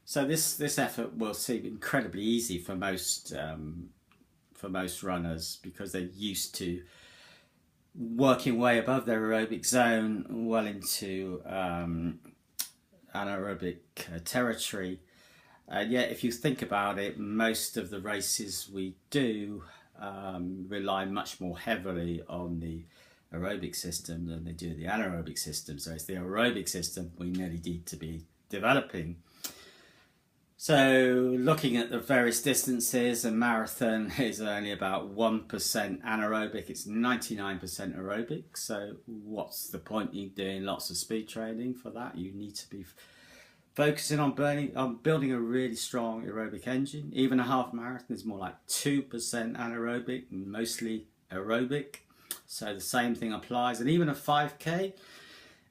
So this effort will seem incredibly easy for most runners because they're used to working way above their aerobic zone, well into anaerobic territory. And yet, if you think about it, most of the races we do rely much more heavily on the aerobic system than they do the anaerobic system. So it's the aerobic system we really need to be developing. So looking at the various distances, a marathon is only about 1% anaerobic, it's 99% aerobic. So what's the point in doing lots of speed training for that? You need to be focusing on building a really strong aerobic engine. Even a half marathon is more like 2% anaerobic, mostly aerobic. So the same thing applies. And even a 5K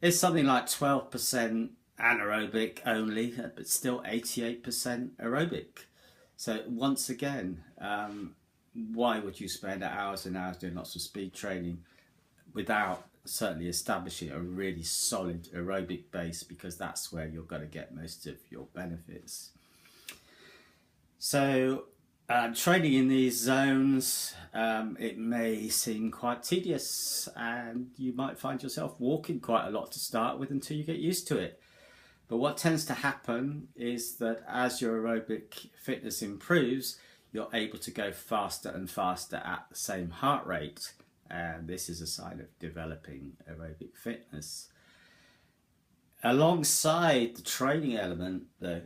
is something like 12% anaerobic only, but still 88% aerobic. So once again, why would you spend hours and hours doing lots of speed training without certainly establishing a really solid aerobic base, because that's where you're going to get most of your benefits. So training in these zones, it may seem quite tedious and you might find yourself walking quite a lot to start with until you get used to it. But what tends to happen is that as your aerobic fitness improves, you're able to go faster and faster at the same heart rate. And this is a sign of developing aerobic fitness. Alongside the training element, though,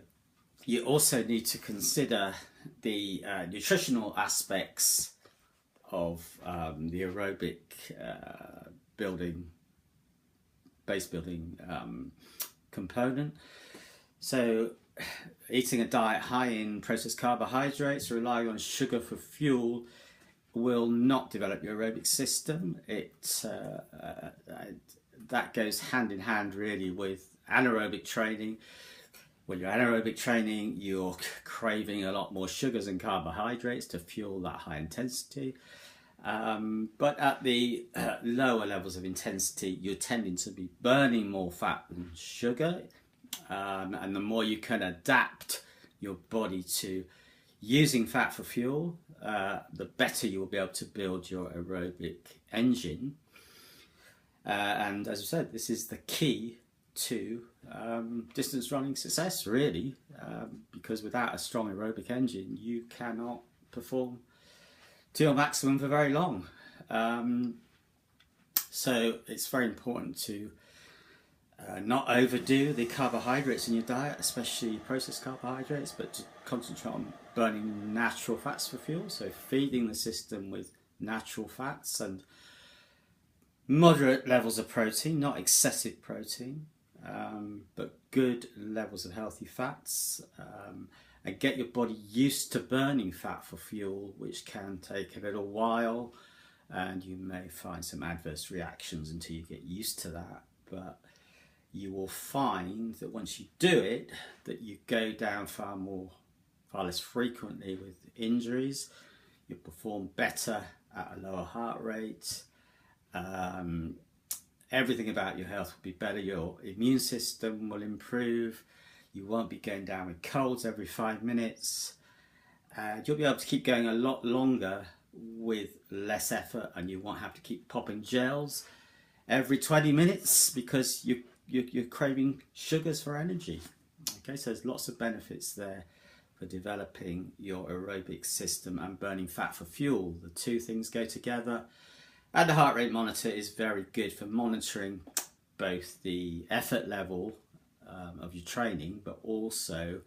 you also need to consider the nutritional aspects of the aerobic base building component. So eating a diet high in processed carbohydrates, relying on sugar for fuel, will not develop your aerobic system. That goes hand in hand really with anaerobic training. When you're anaerobic training, you're craving a lot more sugars and carbohydrates to fuel that high intensity. But at the lower levels of intensity, you're tending to be burning more fat than sugar. And the more you can adapt your body to using fat for fuel, the better you will be able to build your aerobic engine. And as I said, this is the key to distance running success, really, because without a strong aerobic engine, you cannot perform to your maximum for very long. So it's very important to not overdo the carbohydrates in your diet, especially processed carbohydrates, but to concentrate on burning natural fats for fuel. So feeding the system with natural fats and moderate levels of protein, not excessive protein, but good levels of healthy fats, and get your body used to burning fat for fuel, which can take a little while, and you may find some adverse reactions until you get used to that. But you will find that once you do it, that you go down far less frequently with injuries. You perform better at a lower heart rate. Everything about your health will be better. Your immune system will improve. You won't be going down with colds every 5 minutes. You'll be able to keep going a lot longer with less effort, and you won't have to keep popping gels every 20 minutes because you're craving sugars for energy. Okay, so there's lots of benefits there for developing your aerobic system and burning fat for fuel. The two things go together. And the heart rate monitor is very good for monitoring both the effort level of your training, but also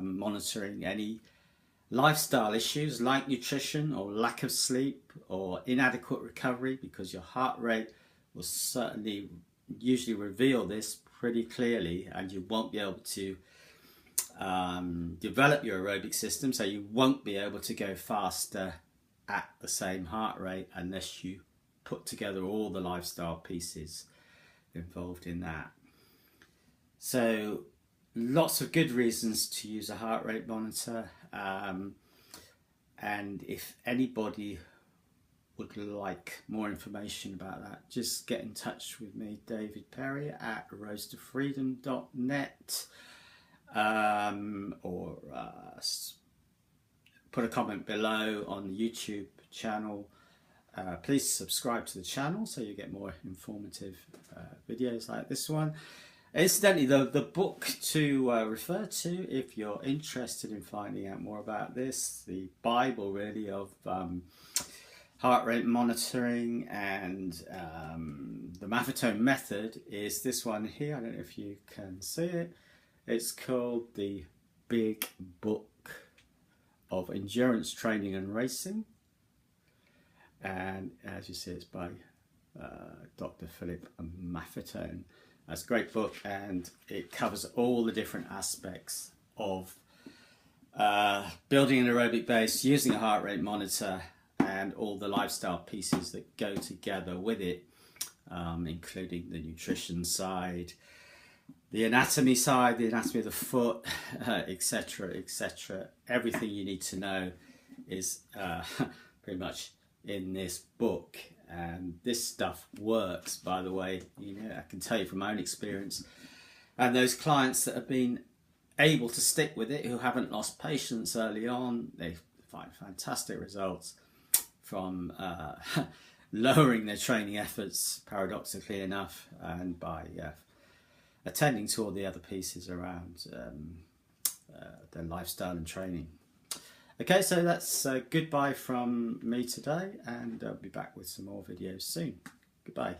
monitoring any lifestyle issues like nutrition or lack of sleep or inadequate recovery, because your heart rate will certainly usually reveal this pretty clearly, and you won't be able to develop your aerobic system, so you won't be able to go faster at the same heart rate unless you put together all the lifestyle pieces involved in that. So lots of good reasons to use a heart rate monitor, and if anybody would like more information about that, just get in touch with me, David Perry, at roadtofreedom.net. or put a comment below on the YouTube channel. Please subscribe to the channel so you get more informative videos like this one. Incidentally, the book to refer to if you're interested in finding out more about this, the Bible really of heart rate monitoring and the Maffetone method, is this one here. I don't know if you can see it. It's called The Big Book of Endurance Training and Racing. And as you see, it's by Dr. Philip Maffetone. That's a great book, and it covers all the different aspects of building an aerobic base, using a heart rate monitor, and all the lifestyle pieces that go together with it, including the nutrition side, the anatomy side, the anatomy of the foot, etc., etc. Everything you need to know is pretty much in this book. And this stuff works, by the way. I can tell you from my own experience, and those clients that have been able to stick with it, who haven't lost patience early on, they find fantastic results from lowering their training efforts, paradoxically enough, and by attending to all the other pieces around their lifestyle and training. Okay, so that's goodbye from me today, and I'll be back with some more videos soon. Goodbye.